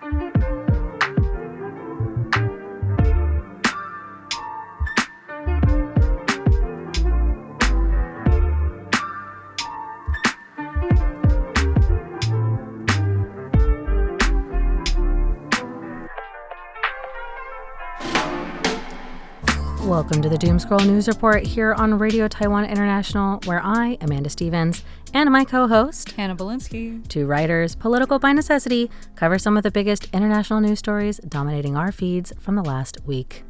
Welcome to the Doomscroll News Report here on Radio Taiwan International, where I, Amanda Stevens, and my co-host, Hanna Belinsky, two writers, political by necessity, cover some of the biggest international news stories dominating our feeds from the last week.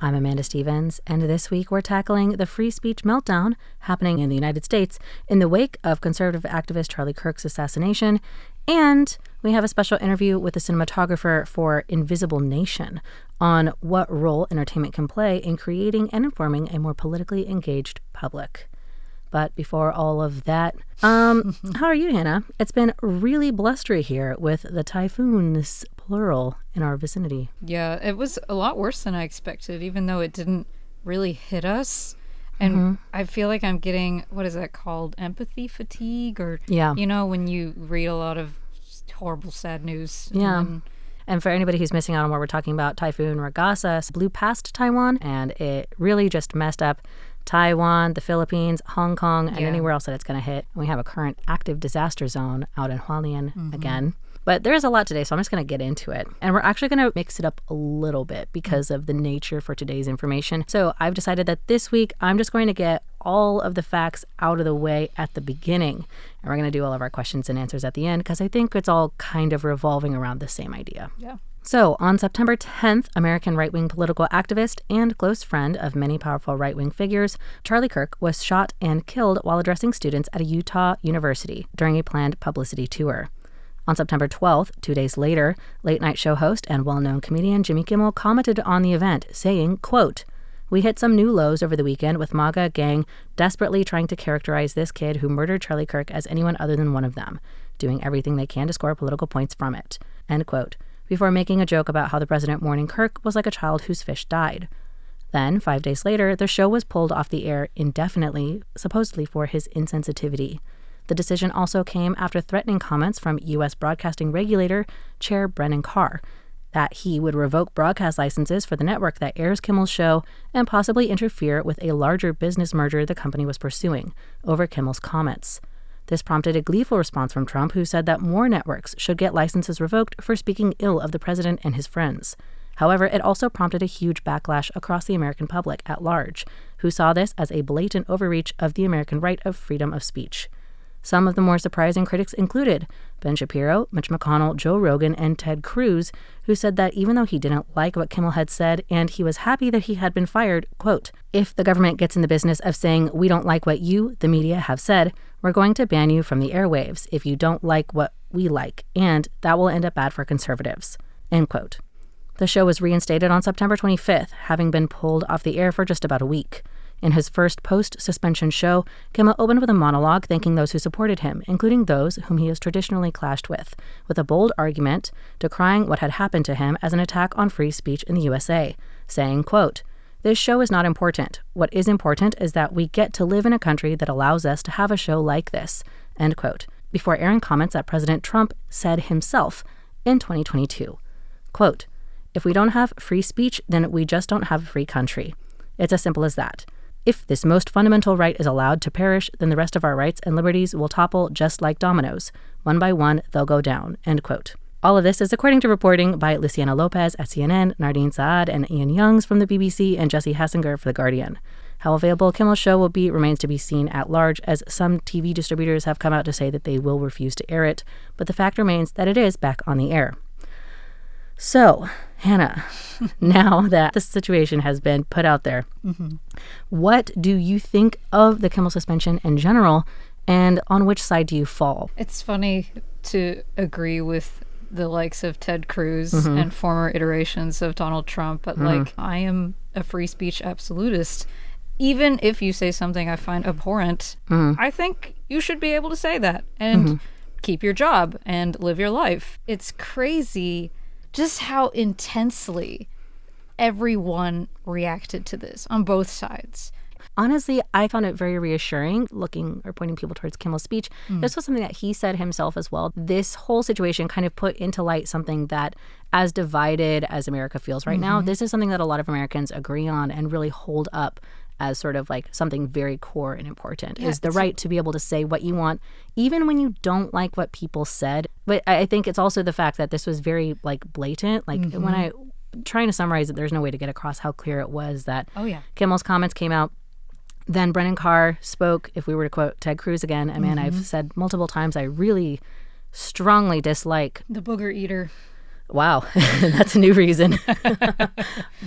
I'm Amanda Stevens, and this week we're tackling the free speech meltdown happening in the United States in the wake of conservative activist Charlie Kirk's assassination, and we have a special interview with the cinematographer for Invisible Nation on what role entertainment can play in creating and informing a more politically engaged public. But before all of that, how are you, Hanna? It's been really blustery here with the typhoons, plural, in our vicinity. Yeah, it was a lot worse than I expected, even though it didn't really hit us. And I feel like I'm getting, what is that called? Empathy fatigue? Or, you know, when you read a lot of horrible, sad news. Yeah. And for anybody who's missing out on what we're talking about, Typhoon Ragasa blew past Taiwan, and it really just messed up Taiwan, the Philippines, Hong Kong, and anywhere else that it's going to hit. And we have a current active disaster zone out in Hualien again. But there's a lot today, so I'm just going to get into it. And we're actually going to mix it up a little bit because of the nature for today's information. So I've decided that this week, I'm just going to get all of the facts out of the way at the beginning. And we're going to do all of our questions and answers at the end because I think it's all kind of revolving around the same idea. Yeah. So, on September 10th, American right-wing political activist and close friend of many powerful right-wing figures, Charlie Kirk was shot and killed while addressing students at a Utah university during a planned publicity tour. On September 12th, 2 days later, late-night show host and well-known comedian Jimmy Kimmel commented on the event, saying, quote, "We hit some new lows over the weekend with MAGA gang desperately trying to characterize this kid who murdered Charlie Kirk as anyone other than one of them, doing everything they can to score political points from it," end quote, before making a joke about how the president mourning Kirk was like a child whose fish died. Then, 5 days later, the show was pulled off the air indefinitely, supposedly for his insensitivity. The decision also came after threatening comments from U.S. broadcasting regulator Chair Brennan Carr that he would revoke broadcast licenses for the network that airs Kimmel's show and possibly interfere with a larger business merger the company was pursuing over Kimmel's comments. This prompted a gleeful response from Trump, who said that more networks should get licenses revoked for speaking ill of the president and his friends. However, it also prompted a huge backlash across the American public at large, who saw this as a blatant overreach of the American right of freedom of speech. Some of the more surprising critics included Ben Shapiro, Mitch McConnell, Joe Rogan, and Ted Cruz, who said that even though he didn't like what Kimmel had said and he was happy that he had been fired, quote, "If the government gets in the business of saying we don't like what you, the media, have said, we're going to ban you from the airwaves if you don't like what we like, and that will end up bad for conservatives," end quote. The show was reinstated on September 25th, having been pulled off the air for just about a week. In his first post-suspension show, Kimmel opened with a monologue thanking those who supported him, including those whom he has traditionally clashed with a bold argument decrying what had happened to him as an attack on free speech in the USA, saying, quote, "This show is not important. What is important is that we get to live in a country that allows us to have a show like this," end quote, before airing comments that President Trump said himself in 2022. Quote, "If we don't have free speech, then we just don't have a free country. It's as simple as that. If this most fundamental right is allowed to perish, then the rest of our rights and liberties will topple just like dominoes. One by one, they'll go down," end quote. All of this is according to reporting by Luciana Lopez at CNN, Nardine Saad and Ian Youngs from the BBC, and Jesse Hssengar for The Guardian. How available Kimmel Show will be remains to be seen at large, as some TV distributors have come out to say that they will refuse to air it, but the fact remains that it is back on the air. So, Hanna, now that the situation has been put out there, what do you think of the Kimmel suspension in general, and on which side do you fall? It's funny to agree with the likes of Ted Cruz and former iterations of Donald Trump, but I am a free speech absolutist. Even if you say something I find abhorrent, I think you should be able to say that and keep your job and live your life. It's crazy just how intensely everyone reacted to this on both sides. honestly, I found it very reassuring looking or pointing people towards Kimmel's speech. This was something that he said himself as well. This whole situation kind of put into light something that, as divided as America feels right now, this is something that a lot of Americans agree on and really hold up as sort of like something very core and important, is the right to be able to say what you want, even when you don't like what people said. But I think it's also the fact that this was very like blatant. Like when I trying to summarize it, there's no way to get across how clear it was that Kimmel's comments came out. Then Brennan Carr spoke, if we were to quote Ted Cruz again, a man I've said multiple times I really strongly dislike. The booger eater. Wow, that's a new reason.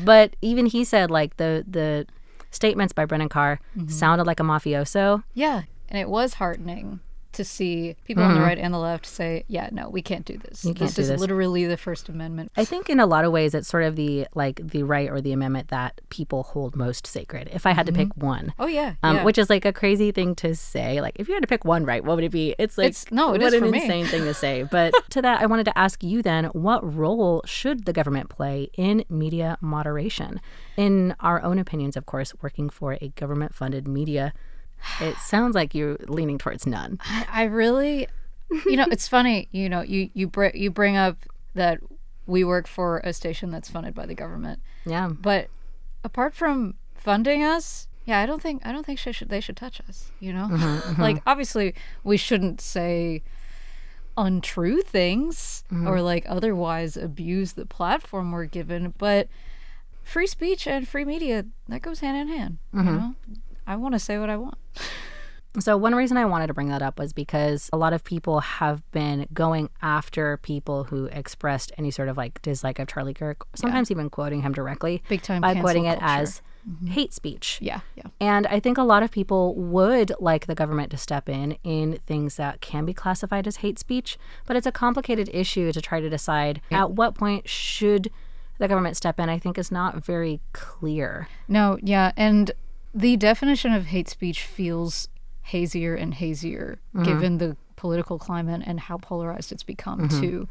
But even he said like the statements by Brennan Carr sounded like a mafioso. Yeah, and it was heartening to see people on the right and the left say, yeah, no, we can't do this. This is literally the First Amendment. I think in a lot of ways it's sort of the right or the amendment that people hold most sacred. If I had to pick one. Oh, yeah. Which is like a crazy thing to say. Like if you had to pick one right, what would it be? It's like, what an insane thing to say. But to that, I wanted to ask you then, what role should the government play in media moderation? In our own opinions, of course, working for a government-funded media, it sounds like you're leaning towards none. I really, it's funny, you bring up that we work for a station that's funded by the government. Yeah. But apart from funding us, I don't think they should touch us, Like, obviously, we shouldn't say untrue things or like otherwise abuse the platform we're given, but free speech and free media, that goes hand in hand, you know? I want to say what I want. So one reason I wanted to bring that up was because a lot of people have been going after people who expressed any sort of like dislike of Charlie Kirk, sometimes even quoting him directly. Big time by cancel quoting it culture. as hate speech. Yeah. And I think a lot of people would like the government to step in things that can be classified as hate speech, but it's a complicated issue to try to decide at what point should the government step in. I think is not very clear. No, yeah, and the definition of hate speech feels hazier and hazier given the political climate and how polarized it's become too.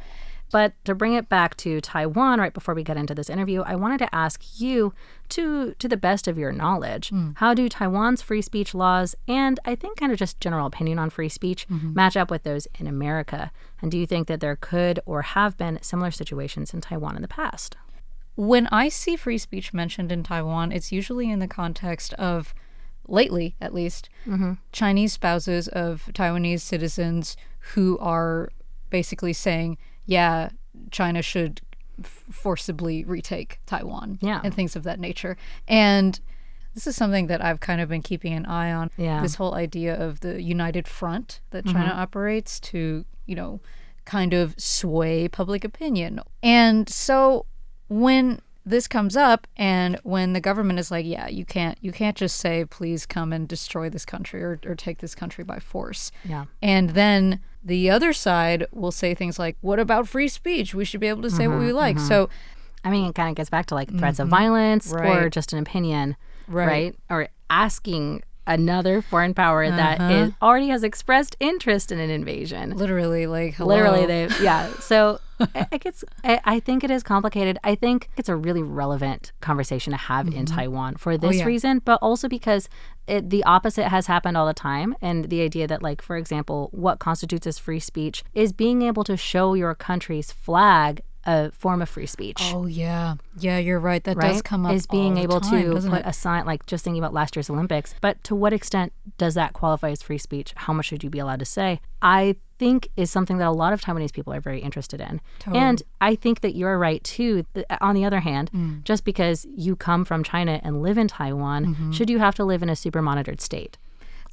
But to bring it back to Taiwan, right before we get into this interview, I wanted to ask you, to the best of your knowledge, how do Taiwan's free speech laws and I think kind of just general opinion on free speech match up with those in America? And do you think that there could or have been similar situations in Taiwan in the past? When I see free speech mentioned in Taiwan, it's usually in the context of, lately at least, Chinese spouses of Taiwanese citizens who are basically saying, yeah, China should forcibly retake Taiwan and things of that nature. And this is something that I've kind of been keeping an eye on, this whole idea of the united front that China operates to, kind of sway public opinion. And so when this comes up and when the government is like, yeah, you can't just say, please come and destroy this country or take this country by force. Yeah. And then the other side will say things like, what about free speech? We should be able to say what we like. So, I mean, it kind of gets back to like threats of violence or just an opinion, right? Or asking another foreign power that already has expressed interest in an invasion. Literally, like, hello. Literally, So I think it is complicated. I think it's a really relevant conversation to have in Taiwan for this reason, but also because the opposite has happened all the time. And the idea that, like, for example, what constitutes as free speech is being able to show your country's flag a form of free speech. Oh, yeah. Yeah, you're right. That does come up is being all able the time, to put a sign, like just thinking about last year's Olympics. But to what extent does that qualify as free speech? How much should you be allowed to say? I think is something that a lot of Taiwanese people are very interested in. Totally. And I think that you're right, too. On the other hand, just because you come from China and live in Taiwan, should you have to live in a super monitored state?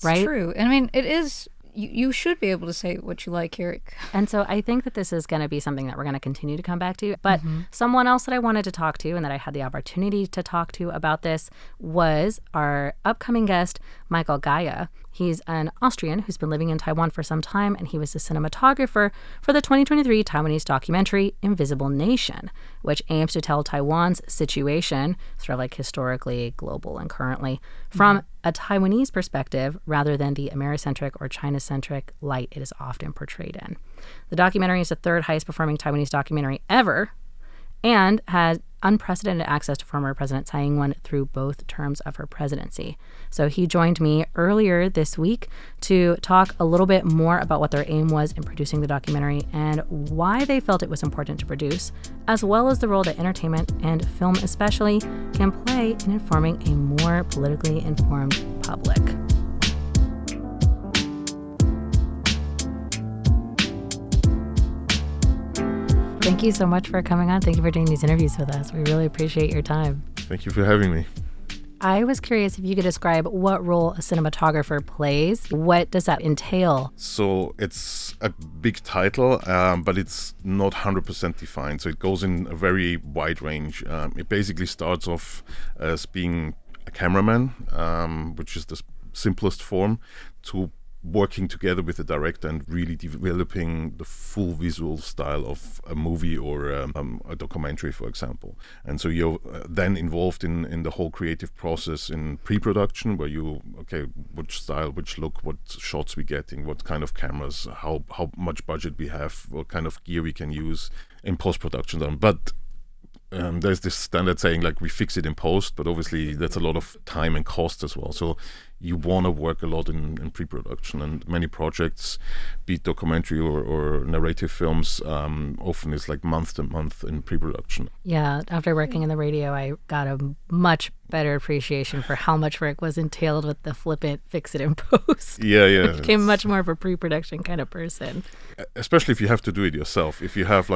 Right? It's true. And I mean, it is... You should be able to say what you like, Eric. And so I think that this is going to be something that we're going to continue to come back to. But someone else that I wanted to talk to and that I had the opportunity to talk to about this was our upcoming guest, Michael Geier. He's an Austrian who's been living in Taiwan for some time, and he was the cinematographer for the 2023 Taiwanese documentary Invisible Nation, which aims to tell Taiwan's situation, sort of like historically, global, and currently, from a Taiwanese perspective rather than the Americentric or China-centric light it is often portrayed in. The documentary is the third highest performing Taiwanese documentary ever and had unprecedented access to former President Tsai Ing-wen through both terms of her presidency. So he joined me earlier this week to talk a little bit more about what their aim was in producing the documentary and why they felt it was important to produce, as well as the role that entertainment and film especially can play in informing a more politically informed public. Thank you so much for coming on. Thank you for doing these interviews with us. We really appreciate your time. Thank you for having me. I was curious if you could describe what role a cinematographer plays. What does that entail? So it's a big title, but it's not 100% defined. So it goes in a very wide range. It basically starts off as being a cameraman, which is the simplest form, to working together with the director and really developing the full visual style of a movie or a documentary, for example. And so you're then involved in the whole creative process in pre-production, where which style, which look, what shots we're getting, what kind of cameras, how much budget we have, what kind of gear we can use in post-production. But there's this standard saying, like, we fix it in post, but obviously that's a lot of time and cost as well. So you want to work a lot in pre-production, and many projects, be it documentary or narrative films, often it's like month to month in pre-production. Yeah, after working in the radio, I got a much better appreciation for how much work was entailed with the flippant fix it in post. Yeah. I became much more of a pre-production kind of person. Especially if you have to do it yourself. If you have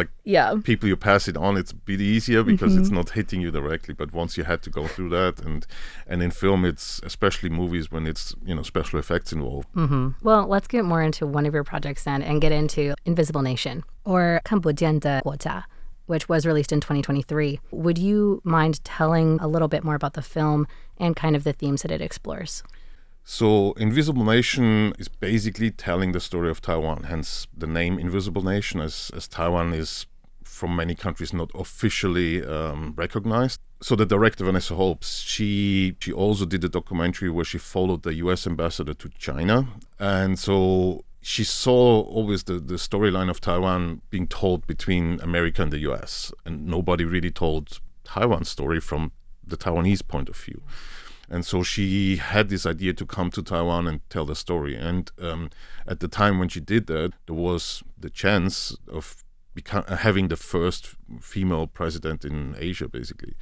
people you pass it on, it's a bit easier because it's not hitting you directly. But once you had to go through that, and in film, it's especially movies when it's special effects involved. Well, let's get more into one of your projects then and get into Invisible Nation, or 看不見國家, which was released in 2023. Would you mind telling a little bit more about the film and kind of the themes that it explores? So Invisible Nation is basically telling the story of Taiwan, hence the name Invisible Nation, as Taiwan is from many countries not officially recognized. So the director, Vanessa Holmes, she also did a documentary where she followed the US ambassador to China. And so she saw always the storyline of Taiwan being told between America and the US. And nobody really told Taiwan's story from the Taiwanese point of view. And so she had this idea to come to Taiwan and tell the story. And at the time when she did that, there was the chance of having the first female president in Asia, basically.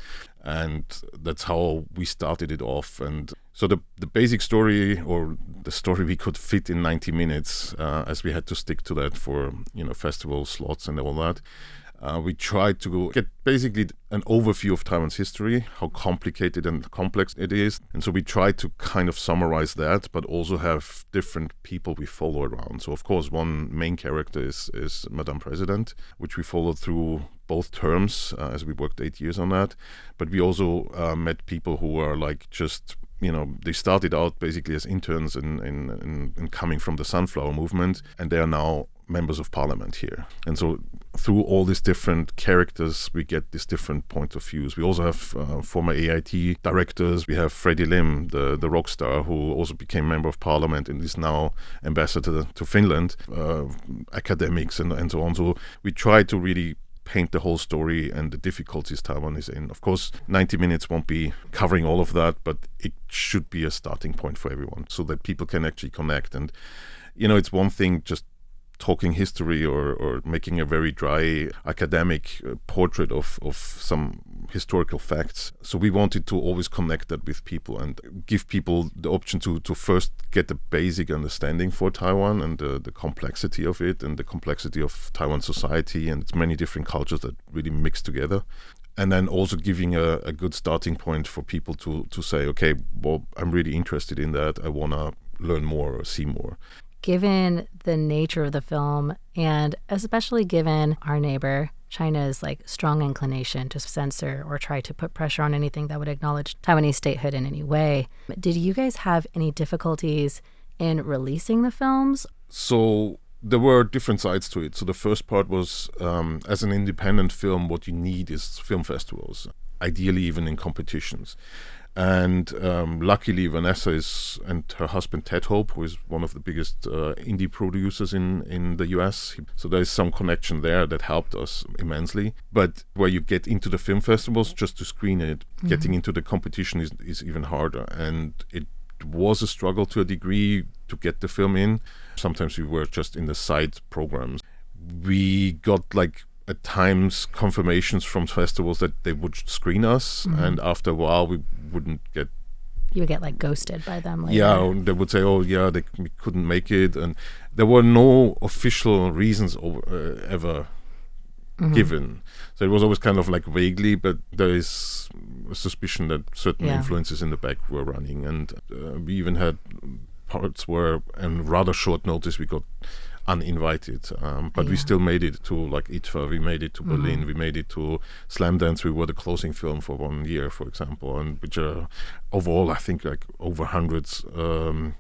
And that's how we started it off. And so the basic story, or the story we could fit in 90 minutes, as we had to stick to that for festival slots and all that. We tried to get basically an overview of Taiwan's history, how complicated and complex it is. And so we tried to kind of summarize that, but also have different people we follow around. So, of course, one main character is Madame President, which we followed through both terms, as we worked 8 years on that. But we also met people who are they started out basically as interns in coming from the Sunflower Movement, and they are now members of parliament here. And so through all these different characters, we get these different points of views. We also have former AIT directors. We have Freddie Lim, the rock star, who also became member of parliament and is now ambassador to Finland, academics and so on. So we try to really paint the whole story and the difficulties Taiwan is in. Of course, 90 minutes won't be covering all of that, but it should be a starting point for everyone so that people can actually connect. And, it's one thing just talking history or making a very dry academic portrait of some historical facts. So we wanted to always connect that with people and give people the option to first get the basic understanding for Taiwan and the complexity of it and the complexity of Taiwan society and its many different cultures that really mix together. And then also giving a good starting point for people to say, okay, well, I'm really interested in that. I want to learn more or see more. Given the nature of the film, and especially given our neighbor China's strong inclination to censor or try to put pressure on anything that would acknowledge Taiwanese statehood in any way, did you guys have any difficulties in releasing the films? So there were different sides to it. So the first part was, as an independent film, what you need is film festivals, ideally even in competitions. And luckily, Vanessa and her husband Ted Hope, who is one of the biggest indie producers in the US. So there is some connection there that helped us immensely. But where you get into the film festivals just to screen it, getting into the competition is even harder. And it was a struggle to a degree to get the film in. Sometimes we were just in the side programs. We got at times confirmations from festivals that they would screen us, and after a while we wouldn't get. You would get ghosted by them later. Yeah, they would say, "Oh, yeah, we couldn't make it," and there were no official reasons ever given. So it was always kind of vaguely, but there is a suspicion that certain influences in the back were running, and we even had parts where, in rather short notice, we got uninvited, but we still made it to ITFA, we made it to Berlin, we made it to Slamdance. We were the closing film for 1 year, for example, and which are overall I think over hundreds of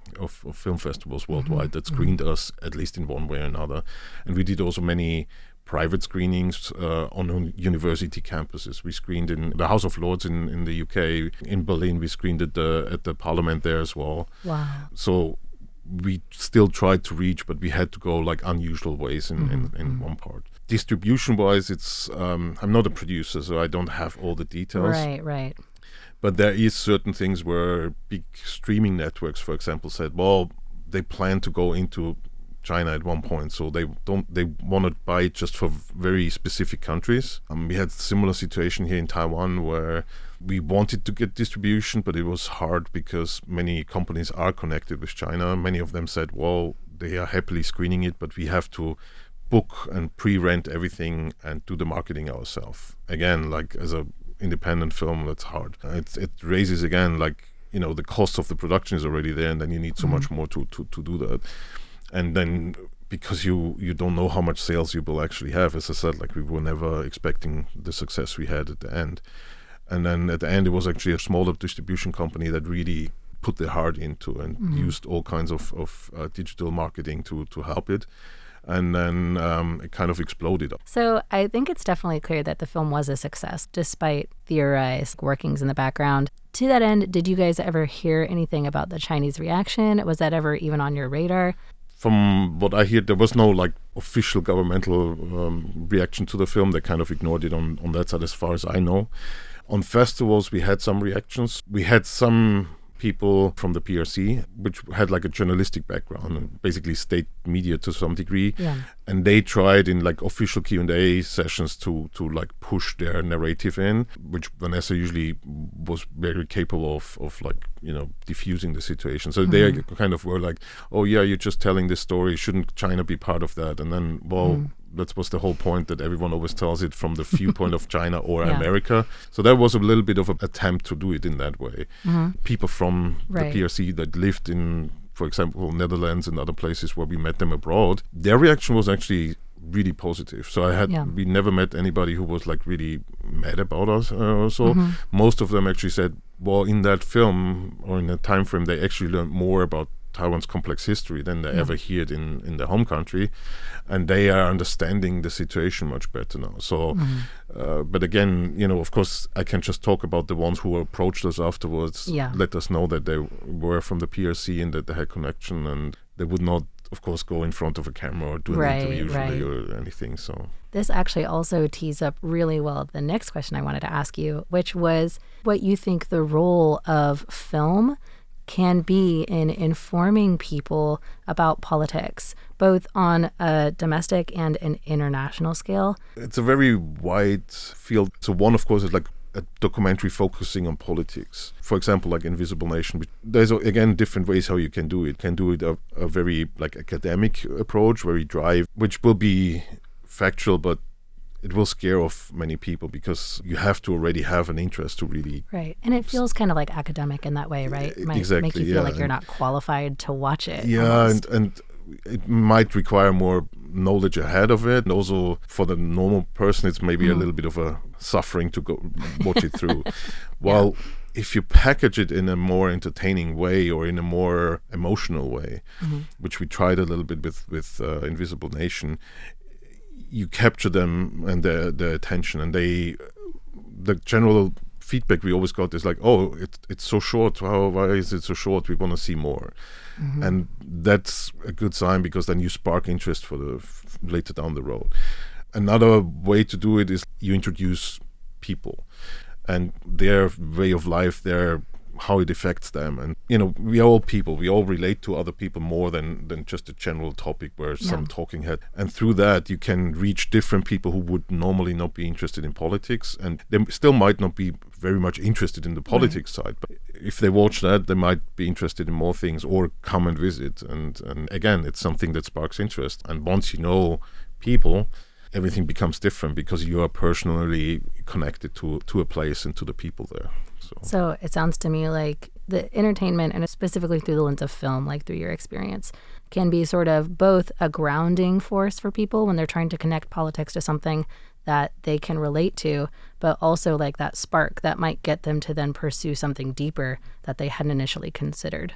film festivals worldwide that screened us at least in one way or another. And we did also many private screenings on university campuses. We screened in the House of Lords in the UK. In Berlin we screened at the Parliament there as well. Wow. So we still tried to reach, but we had to go unusual ways in one part. Distribution-wise, it's I'm not a producer, so I don't have all the details. Right. But there is certain things where big streaming networks, for example, said, well, they plan to go into China at one point, so they want to buy it just for very specific countries. We had a similar situation here in Taiwan where we wanted to get distribution, but it was hard because many companies are connected with China. Many of them said, well, they are happily screening it, but we have to book and pre-rent everything and do the marketing ourselves. Again, as a independent film, that's hard. It raises again, the cost of the production is already there, and then you need so much more to do that. And then because you don't know how much sales you will actually have, as I said, we were never expecting the success we had at the end. And then at the end, it was actually a smaller distribution company that really put their heart into and used all kinds of digital marketing to help it. And then it kind of exploded. So I think it's definitely clear that the film was a success, despite theorized workings in the background. To that end, did you guys ever hear anything about the Chinese reaction? Was that ever even on your radar? From what I hear, there was no official governmental reaction to the film. They kind of ignored it on that side, as far as I know. On festivals, we had some reactions. We had some people from the PRC, which had a journalistic background, basically state media to some degree. Yeah. And they tried in official Q&A sessions to push their narrative in, which Vanessa usually was very capable of diffusing the situation. So they kind of were oh yeah, you're just telling this story. Shouldn't China be part of that? And then, that was the whole point, that everyone always tells it from the viewpoint of China or America. So that was a little bit of an attempt to do it in that way. People from the PRC that lived in, for example, Netherlands and other places where we met them abroad, their reaction was actually really positive. So we never met anybody who was really mad about us or so. Most of them actually said, well, in that film or in that time frame, they actually learned more about Taiwan's complex history than they ever heard in their home country, and they are understanding the situation much better now. So, but again, of course, I can just talk about the ones who approached us afterwards, let us know that they were from the PRC and that they had connection, and they would not, of course, go in front of a camera or do an interview usually or anything. So this actually also tees up really well the next question I wanted to ask you, which was what you think the role of film can be in informing people about politics, both on a domestic and an international scale. It's a very wide field. So one, of course, is a documentary focusing on politics. For example, Invisible Nation. There's, again, different ways how you can do it. You can do it a very academic approach, very drive, which will be factual, but it will scare off many people because you have to already have an interest to really... Right. And it feels kind of academic in that way, right? It might exactly, make you feel like you're not qualified to watch it. Yeah, and it might require more knowledge ahead of it. And also for the normal person, it's maybe a little bit of a suffering to go watch it through. While if you package it in a more entertaining way or in a more emotional way, which we tried a little bit with Invisible Nation, you capture them and their attention, and the general feedback we always got is like, oh, it's so short. Why is it so short? We want to see more. And that's a good sign, because then you spark interest for later down the road. Another way to do it is you introduce people and their way of life, how it affects them. And, we are all people. We all relate to other people more than just a general topic where some talking head. And through that, you can reach different people who would normally not be interested in politics. And they still might not be very much interested in the politics side. But if they watch that, they might be interested in more things or come and visit. And again, it's something that sparks interest. And once you know people, everything becomes different, because you are personally connected to a place and to the people there. So it sounds to me like the entertainment, and specifically through the lens of film, like through your experience, can be sort of both a grounding force for people when they're trying to connect politics to something that they can relate to, but also like that spark that might get them to then pursue something deeper that they hadn't initially considered.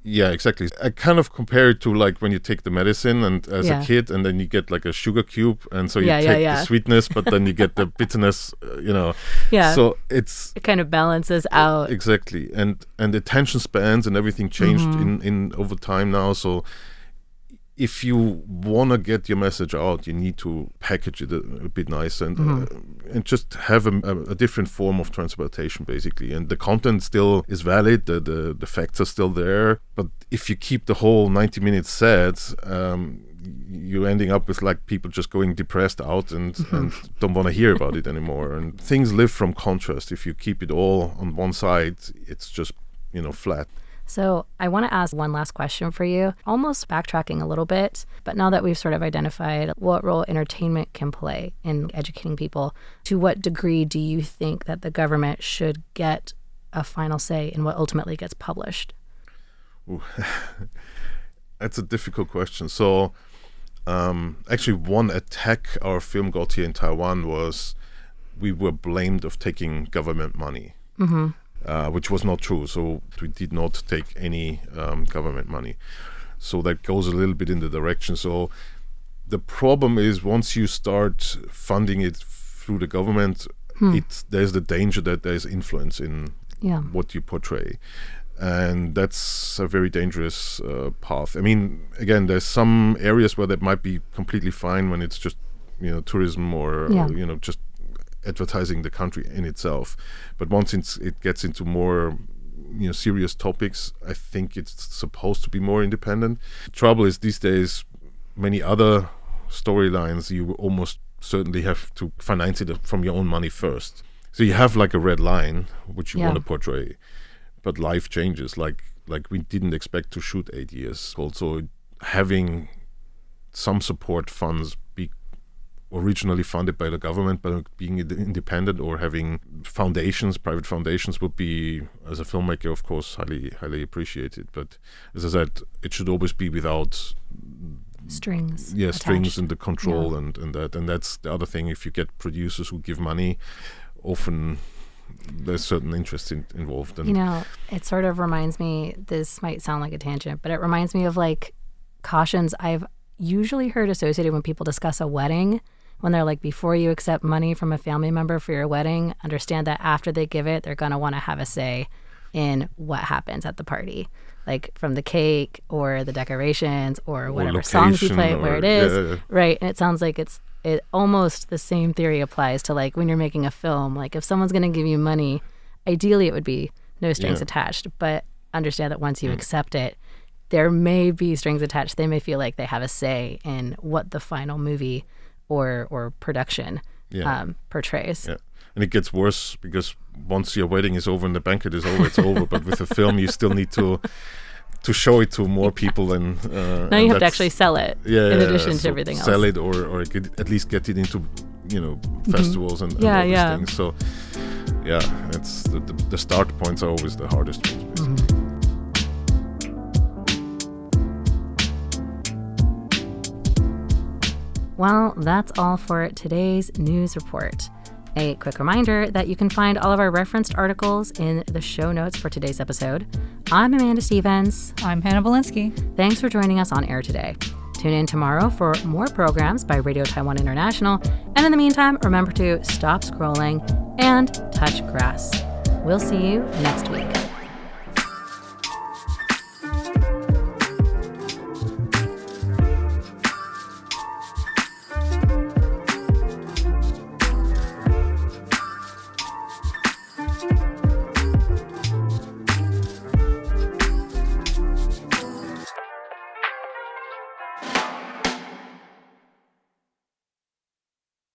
Yeah, exactly. I kind of compare it to like when you take the medicine and as a kid, and then you get like a sugar cube, and so you take the sweetness, but then you get the bitterness, Yeah. So it kind of balances out. Exactly. And attention spans and everything changed in over time now. So if you want to get your message out, you need to package it a bit nicer and just have a different form of transportation, basically. And the content still is valid, the facts are still there. But if you keep the whole 90 minutes sad, you're ending up with like people just going depressed out and don't want to hear about it anymore. And things live from contrast. If you keep it all on one side, it's just, flat. So I want to ask one last question for you, almost backtracking a little bit, but now that we've sort of identified what role entertainment can play in educating people, to what degree do you think that the government should get a final say in what ultimately gets published? Ooh. That's a difficult question. So actually one attack our film got here in Taiwan was we were blamed of taking government money. Which was not true. So we did not take any government money. So that goes a little bit in the direction. So the problem is once you start funding it through the government, there's the danger that there's influence in what you portray. And that's a very dangerous path. I mean, again, there's some areas where that might be completely fine when it's just, tourism or just advertising the country in itself. But once it gets into more serious topics, I think it's supposed to be more independent. The trouble is these days many other storylines you almost certainly have to finance it from your own money first. So you have like a red line which you want to portray, but life changes. Like we didn't expect to shoot 8 years. Also having some support funds be originally funded by the government, but being independent or having private foundations would be, as a filmmaker, of course, highly appreciated. But as I said, it should always be without strings. Yeah, attached. Strings and the control and that's the other thing. If you get producers who give money, often there's certain interest involved. And it sort of reminds me, this might sound like a tangent, but it reminds me of like cautions I've usually heard associated when people discuss a wedding, when they're like, before you accept money from a family member for your wedding, understand that after they give it, they're going to want to have a say in what happens at the party, like from the cake or the decorations or whatever songs you play, where it is, right? And it sounds like it almost the same theory applies to like when you're making a film. Like if someone's going to give you money, ideally it would be no strings attached, but understand that once you accept it, there may be strings attached. They may feel like they have a say in what the final movie or production portrays. Yeah. And it gets worse because once your wedding is over and the banquet is over, it's over. But with a film, you still need to show it to more people. And now you have to actually sell it in addition to everything else. Sell it or at least get it into festivals and all these things. So it's the start points are always the hardest ones, basically. Well, that's all for today's news report. A quick reminder that you can find all of our referenced articles in the show notes for today's episode. I'm Amanda Stevens. I'm Hanna Belinsky. Thanks for joining us on air today. Tune in tomorrow for more programs by Radio Taiwan International. And in the meantime, remember to stop scrolling and touch grass. We'll see you next week.